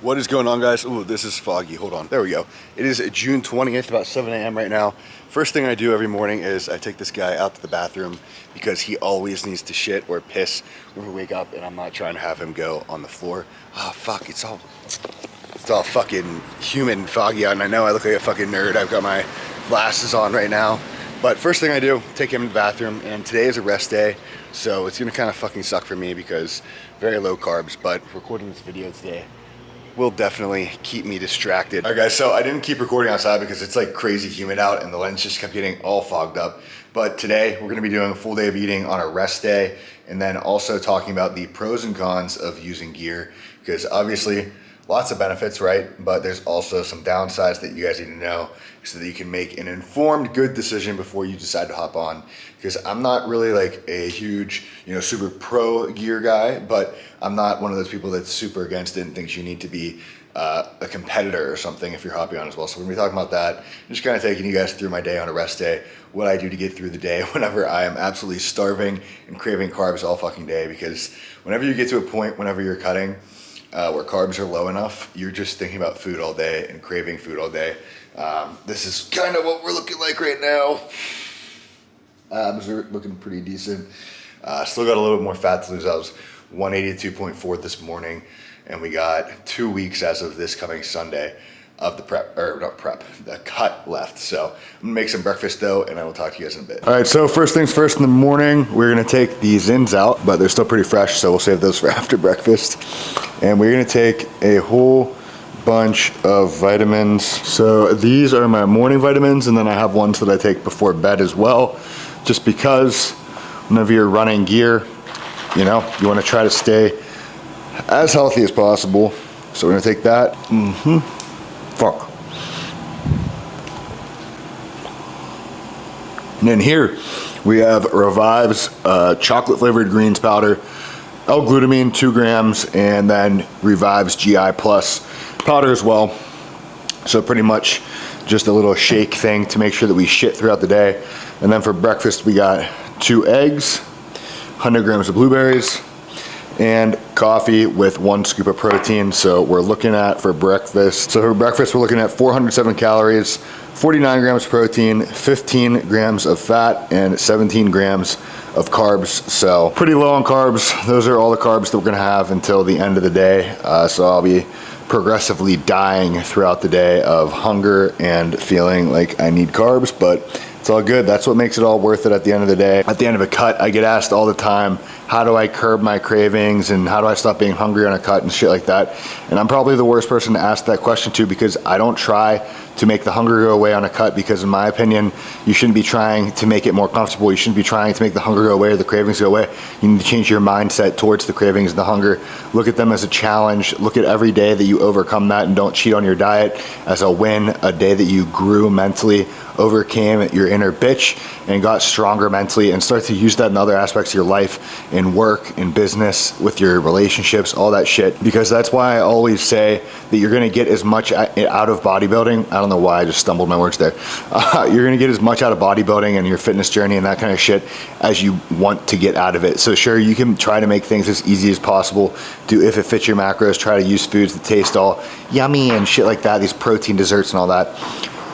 What is going on, guys? Ooh, this is foggy. Hold on. There we go. It is June 20th, about 7 a.m. right now. First thing I do every morning is I take this guy out to the bathroom because he always needs to shit or piss when we wake up, and I'm not trying to have him go on the floor. Oh, fuck. It's all fucking humid and foggy out, and I know I look like a fucking nerd. I've got my glasses on right now. But first thing I do, take him to the bathroom, and today is a rest day, so it's gonna kind of fucking suck for me because very low carbs, but recording this video today will definitely keep me distracted. All right, guys, so I didn't keep recording outside because it's like crazy humid out and the lens just kept getting all fogged up. But today we're gonna be doing a full day of eating on a rest day, and then also talking about the pros and cons of using gear, because obviously lots of benefits, right? But there's also some downsides that you guys need to know so that you can make an informed, good decision before you decide to hop on. Because I'm not really like a huge, super pro gear guy, but I'm not one of those people that's super against it and thinks you need to be a competitor or something if you're hopping on as well. So we're gonna be talking about that. I'm just kind of taking you guys through my day on a rest day, what I do to get through the day whenever I am absolutely starving and craving carbs all fucking day. Because whenever you get to a point, whenever you're cutting, where carbs are low enough, you're just thinking about food all day and craving food all day. This is kind of what we're looking like right now. Abs are looking pretty decent. Still got a little bit more fat to lose. I was 182.4 this morning, and we got 2 weeks as of this coming Sunday of the the cut left. So I'm gonna make some breakfast though, and I will talk to you guys in a bit. All right, so first things first in the morning, we're gonna take the Zins out, but they're still pretty fresh, so we'll save those for after breakfast. And we're gonna take a whole bunch of vitamins. So these are my morning vitamins, and then I have ones that I take before bed as well, just because whenever you're running gear, you wanna try to stay as healthy as possible. So we're gonna take that. Fuck. And then here we have Revive's chocolate flavored greens powder, L-glutamine 2 grams, and then Revive's GI Plus powder as well. So pretty much just a little shake thing to make sure that we shit throughout the day. And then for breakfast we got 2 eggs, 100 grams of blueberries, and coffee with 1 scoop of protein. So we're looking at for breakfast we're looking at 407 calories, 49 grams protein, 15 grams of fat, and 17 grams of carbs. So pretty low on carbs. Those are all the carbs that we're gonna have until the end of the day. So I'll be progressively dying throughout the day of hunger and feeling like I need carbs, but it's all good. That's what makes it all worth it at the end of the day. At the end of a cut, I get asked all the time, how do I curb my cravings and how do I stop being hungry on a cut and shit like that? And I'm probably the worst person to ask that question to, because I don't try to make the hunger go away on a cut, because in my opinion, you shouldn't be trying to make it more comfortable. You shouldn't be trying to make the hunger go away or the cravings go away. You need to change your mindset towards the cravings and the hunger. Look at them as a challenge. Look at every day that you overcome that and don't cheat on your diet as a win, a day that you grew mentally, overcame your inner bitch and got stronger mentally, and start to use that in other aspects of your life, in work, in business, with your relationships, all that shit. Because that's why I always say that you're gonna get as much out of bodybuilding. I don't know why I just stumbled my words there. You're gonna get as much out of bodybuilding and your fitness journey and that kind of shit as you want to get out of it. So sure, you can try to make things as easy as possible. Do, if it fits your macros, try to use foods that taste all yummy and shit like that, these protein desserts and all that.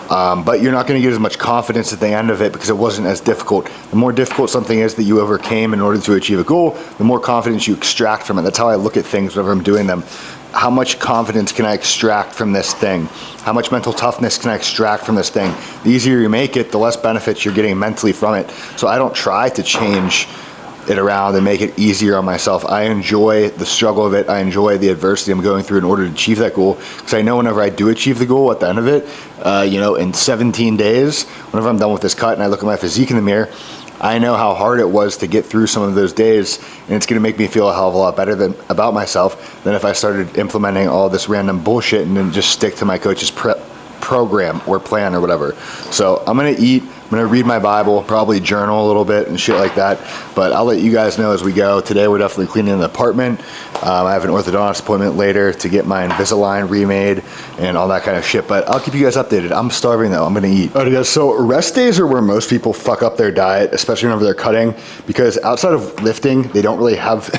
But you're not going to get as much confidence at the end of it because it wasn't as difficult. The more difficult something is that you overcame in order to achieve a goal, the more confidence you extract from it. That's how I look at things whenever I'm doing them. How much confidence can I extract from this thing? How much mental toughness can I extract from this thing? The easier you make it, the less benefits you're getting mentally from it. So I don't try to change it around and make it easier on myself. I enjoy the struggle of it. I enjoy the adversity I'm going through in order to achieve that goal, because I know whenever I do achieve the goal at the end of it, in 17 days, whenever I'm done with this cut and I look at my physique in the mirror, I know how hard it was to get through some of those days, and it's gonna make me feel a hell of a lot better about myself than if I started implementing all this random bullshit and then just stick to my coach's program or plan or whatever. So I'm gonna eat, I'm gonna read my Bible, probably journal a little bit and shit like that, but I'll let you guys know as we go. Today we're definitely cleaning the apartment. I have an orthodontist appointment later to get my Invisalign remade and all that kind of shit, but I'll keep you guys updated. I'm starving though, I'm gonna eat. Alright guys, so rest days are where most people fuck up their diet, especially whenever they're cutting, because outside of lifting, they don't really have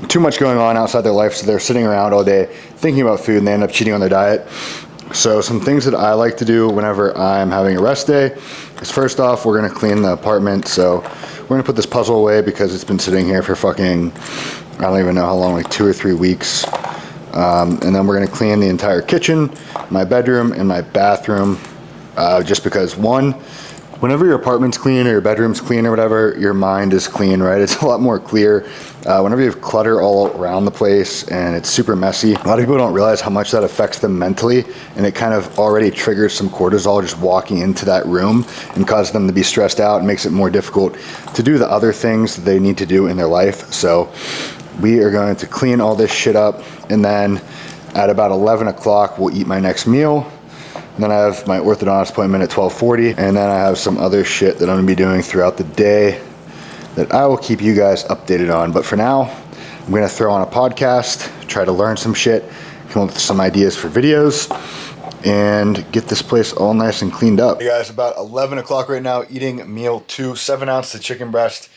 too much going on outside their life, so they're sitting around all day thinking about food and they end up cheating on their diet. So some things that I like to do whenever I'm having a rest day is, first off, we're gonna clean the apartment. So we're gonna put this puzzle away because it's been sitting here for fucking, I don't even know how long, like 2 or 3 weeks. And then we're gonna clean the entire kitchen, my bedroom, and my bathroom, just because, one, whenever your apartment's clean or your bedroom's clean or whatever, your mind is clean, right? It's a lot more clear. Whenever you have clutter all around the place and it's super messy, a lot of people don't realize how much that affects them mentally, and it kind of already triggers some cortisol just walking into that room and causes them to be stressed out and makes it more difficult to do the other things that they need to do in their life. So we are going to clean all this shit up, and then at about 11 o'clock, we'll eat my next meal. And then I have my orthodontist appointment at 12:40, and then I have some other shit that I'm gonna be doing throughout the day that I will keep you guys updated on. But for now, I'm gonna throw on a podcast, try to learn some shit, come up with some ideas for videos, and get this place all nice and cleaned up. Hey guys, about 11 o'clock right now, eating meal 2, 7 ounces of chicken breast.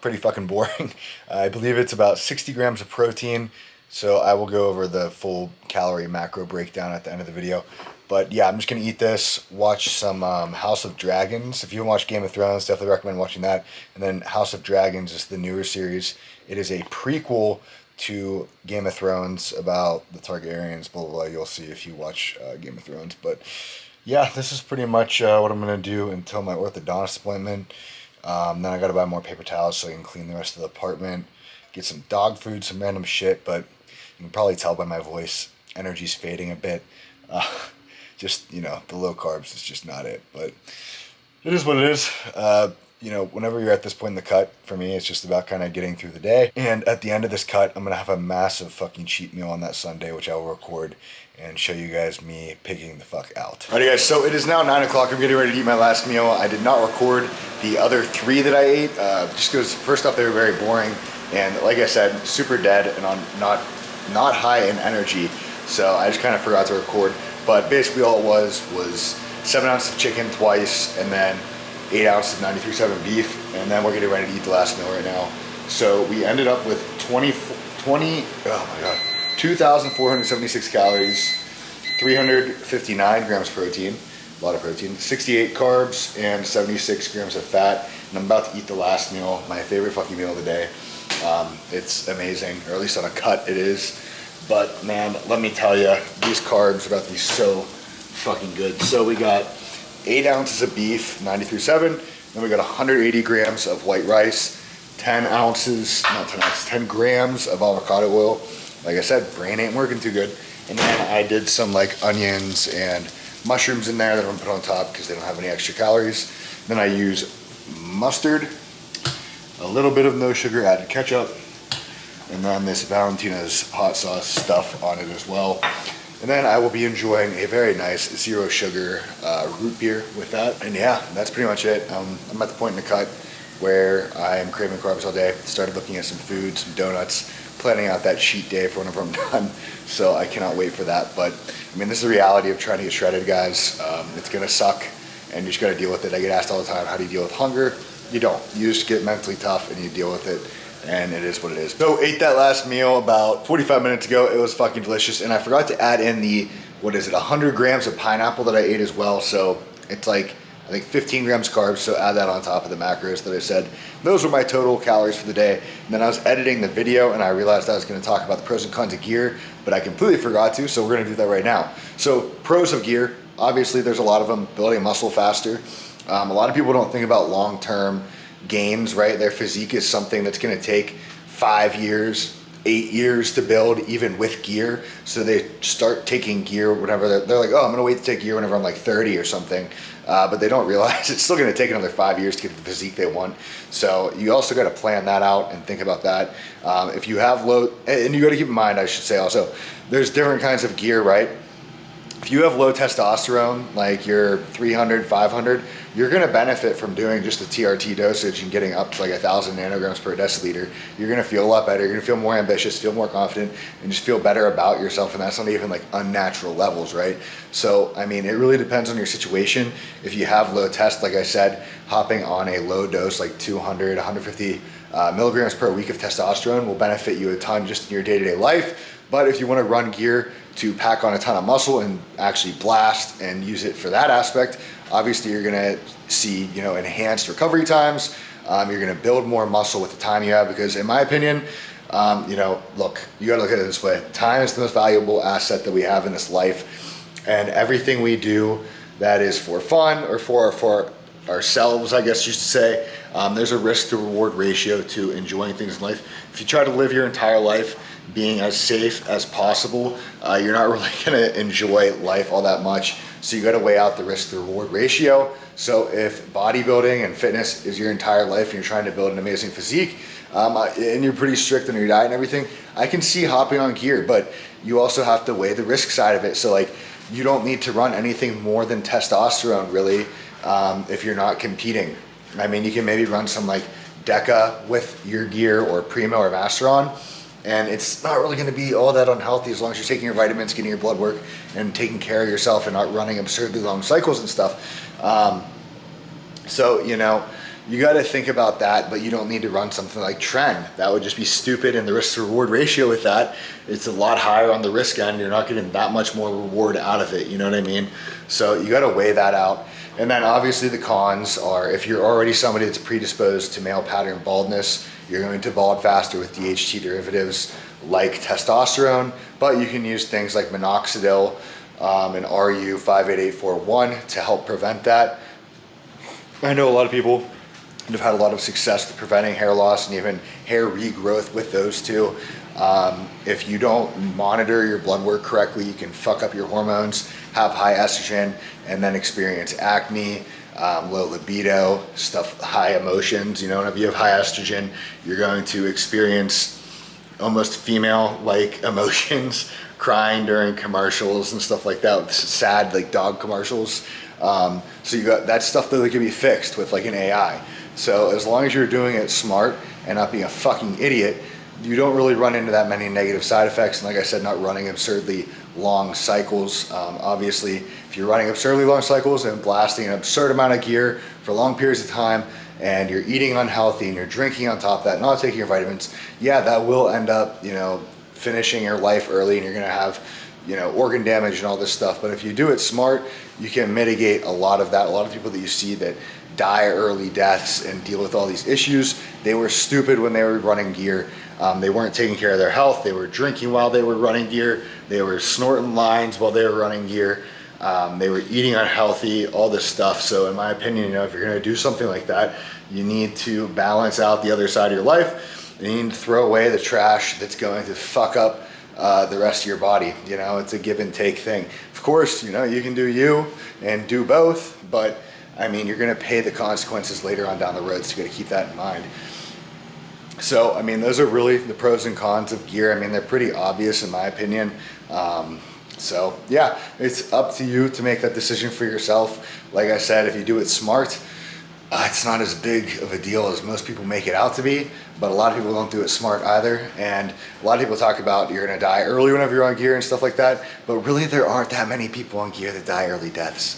Pretty fucking boring. I believe it's about 60 grams of protein, so I will go over the full calorie macro breakdown at the end of the video. But yeah, I'm just going to eat this, watch some House of Dragons. If you haven't watched Game of Thrones, definitely recommend watching that. And then House of Dragons is the newer series. It is a prequel to Game of Thrones about the Targaryens, blah, blah, blah. You'll see if you watch Game of Thrones. But yeah, this is pretty much what I'm going to do until my orthodontist appointment. Then I got to buy more paper towels so I can clean the rest of the apartment. Get some dog food, some random shit. But you can probably tell by my voice, energy's fading a bit. Just, you know, the low carbs is just not it, but it is what it is. You know, whenever you're at this point in the cut, for me, it's just about kind of getting through the day. And at the end of this cut, I'm going to have a massive fucking cheat meal on that Sunday, which I will record and show you guys me pigging the fuck out. Alrighty guys, so it is now 9 o'clock. I'm getting ready to eat my last meal. I did not record the other 3 that I ate, just because first off, they were very boring. And like I said, super dead and on not high in energy. So I just kind of forgot to record. But basically all it was 7 ounces of chicken twice, and then 8 ounces of 93.7 beef, and then we're getting ready to eat the last meal right now. So we ended up with 2,476 calories, 359 grams protein, a lot of protein, 68 carbs, and 76 grams of fat. And I'm about to eat the last meal, my favorite fucking meal of the day. It's amazing, or at least on a cut it is. But man, let me tell you, these carbs are about to be so fucking good. So we got 8 ounces of beef, 93.7. Then we got 180 grams of white rice, 10 grams of avocado oil. Like I said, brain ain't working too good. And then I did some like onions and mushrooms in there that I'm gonna put on top because they don't have any extra calories. Then I use mustard, a little bit of no sugar added ketchup, and then this Valentina's hot sauce stuff on it as well. And then I will be enjoying a very nice 0 sugar root beer with that. And yeah, that's pretty much it. I'm at the point in the cut where I'm craving carbs all day. Started looking at some food, some donuts, planning out that cheat day for whenever I'm done. So I cannot wait for that. But I mean, this is the reality of trying to get shredded, guys. It's gonna suck and you just gotta deal with it. I get asked all the time, how do you deal with hunger? You don't. You just get mentally tough and you deal with it. And it is what it is. So ate that last meal about 45 minutes ago. It was fucking delicious. And I forgot to add in the, 100 grams of pineapple that I ate as well. So it's like, I think 15 grams carbs. So add that on top of the macros that I said. Those were my total calories for the day. And then I was editing the video and I realized I was gonna talk about the pros and cons of gear, but I completely forgot to. So we're gonna do that right now. So pros of gear, obviously there's a lot of them. Building muscle faster. A lot of people don't think about long-term gains, right? Their physique is something that's going to take 5 years, 8 years to build, even with gear. So they start taking gear whenever they're like, oh, I'm going to wait to take gear whenever I'm like 30 or something. But they don't realize it's still going to take another 5 years to get the physique they want. So you also got to plan that out and think about that. If you have low, and you got to keep in mind, I should say also, there's different kinds of gear, right? if you have low testosterone, like you're 300, 500, you're going to benefit from doing just the TRT dosage and getting up to like 1,000 nanograms per deciliter. You're going to feel a lot better. You're going to feel more ambitious, feel more confident, and just feel better about yourself. And that's not even like unnatural levels, right? So, I mean, it really depends on your situation. If you have low test, like I said, hopping on a low dose, like 200, 150 milligrams per week of testosterone will benefit you a ton just in your day-to-day life. But if you want to run gear to pack on a ton of muscle and actually blast and use it for that aspect, obviously you're going to see, you know, enhanced recovery times. You're going to build more muscle with the time you have, because in my opinion, you know, look, you got to look at it this way. Time is the most valuable asset that we have in this life, and everything we do that is for fun or for ourselves, I guess you should say, there's a risk to reward ratio to enjoying things in life. If you try to live your entire life being as safe as possible, you're not really gonna enjoy life all that much. So you gotta weigh out the risk to reward ratio. So if bodybuilding and fitness is your entire life and you're trying to build an amazing physique, and you're pretty strict on your diet and everything, I can see hopping on gear, but you also have to weigh the risk side of it. So like, you don't need to run anything more than testosterone really, if you're not competing. I mean, you can maybe run some like Deca with your gear, or Primo or Masteron, and it's not really going to be all that unhealthy as long as you're taking your vitamins, getting your blood work, and taking care of yourself and not running absurdly long cycles and stuff. So, you know, you got to think about that, but you don't need to run something like Tren. That would just be stupid, and the risk to reward ratio with that, it's a lot higher on the risk end. You're not getting that much more reward out of it, you know what I mean? So you got to weigh that out. And then obviously the cons are, if you're already somebody that's predisposed to male pattern baldness, you're going to bald faster with DHT derivatives like testosterone, but you can use things like minoxidil and RU 58841 to help prevent that. I know a lot of people have had a lot of success with preventing hair loss and even hair regrowth with those two. If you don't monitor your blood work correctly, you can fuck up your hormones, have high estrogen, and then experience acne, low libido, high emotions. You know, and if you have high estrogen, you're going to experience almost female-like emotions, crying during commercials and stuff like that, with sad like dog commercials. So you got that stuff that can be fixed with like an AI. So as long as you're doing it smart and not being a fucking idiot, you don't really run into that many negative side effects. And like I said, not running absurdly long cycles. Obviously, if you're running absurdly long cycles and blasting an absurd amount of gear for long periods of time, and you're eating unhealthy and you're drinking on top of that, not taking your vitamins, yeah, that will end up, you know, finishing your life early, and you're gonna have, you know, organ damage and all this stuff. But if you do it smart, you can mitigate a lot of that. A lot of people that you see that die early deaths and deal with all these issues, they were stupid when they were running gear. They weren't taking care of their health. They were drinking while they were running gear. They were snorting lines while they were running gear. They were eating unhealthy, all this stuff. So in my opinion, you know, if you're gonna do something like that, you need to balance out the other side of your life. You need to throw away the trash that's going to fuck up the rest of your body. You know, it's a give and take thing. Of course, you know, you can do you and do both, but I mean, you're gonna pay the consequences later on down the road, so you gotta keep that in mind. So, I mean, those are really the pros and cons of gear. I mean, they're pretty obvious in my opinion. So yeah, it's up to you to make that decision for yourself. Like I said, if you do it smart, it's not as big of a deal as most people make it out to be, but a lot of people don't do it smart either. And a lot of people talk about you're gonna die early whenever you're on gear and stuff like that, but really there aren't that many people on gear that die early deaths.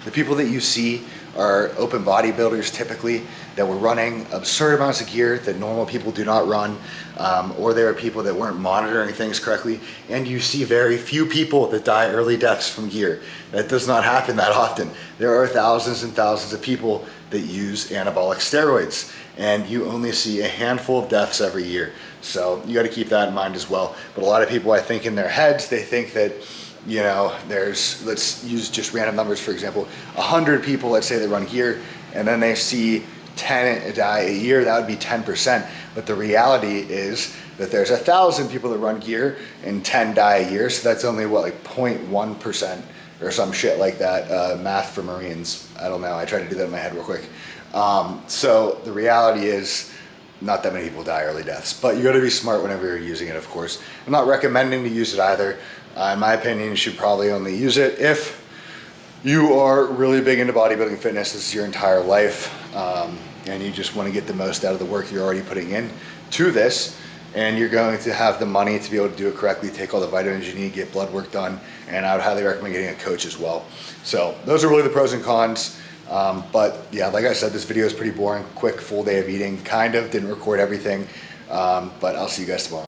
The people that you see are open bodybuilders typically that were running absurd amounts of gear that normal people do not run, or there are people that weren't monitoring things correctly, and you see very few people that die early deaths from gear. That does not happen that often. There are thousands and thousands of people that use anabolic steroids, and you only see a handful of deaths every year. So you got to keep that in mind as well. But a lot of people, I think in their heads, they think that, you know, there's, let's use just random numbers, for example, 100 people, let's say they run gear, and then they see 10 die a year, that would be 10%. But the reality is that there's 1,000 people that run gear and 10 die a year. So that's only what, like 0.1% or some shit like that. Math for Marines, I don't know. I tried to do that in my head real quick. So the reality is not that many people die early deaths, but you got to be smart whenever you're using it, of course. I'm not recommending to use it either. In my opinion, you should probably only use it if you are really big into bodybuilding fitness, this is your entire life, and you just want to get the most out of the work you're already putting in to this, and you're going to have the money to be able to do it correctly, take all the vitamins you need, get blood work done, and I would highly recommend getting a coach as well. So those are really the pros and cons. But yeah, like I said, this video is pretty boring, quick, full day of eating, kind of, didn't record everything, but I'll see you guys tomorrow.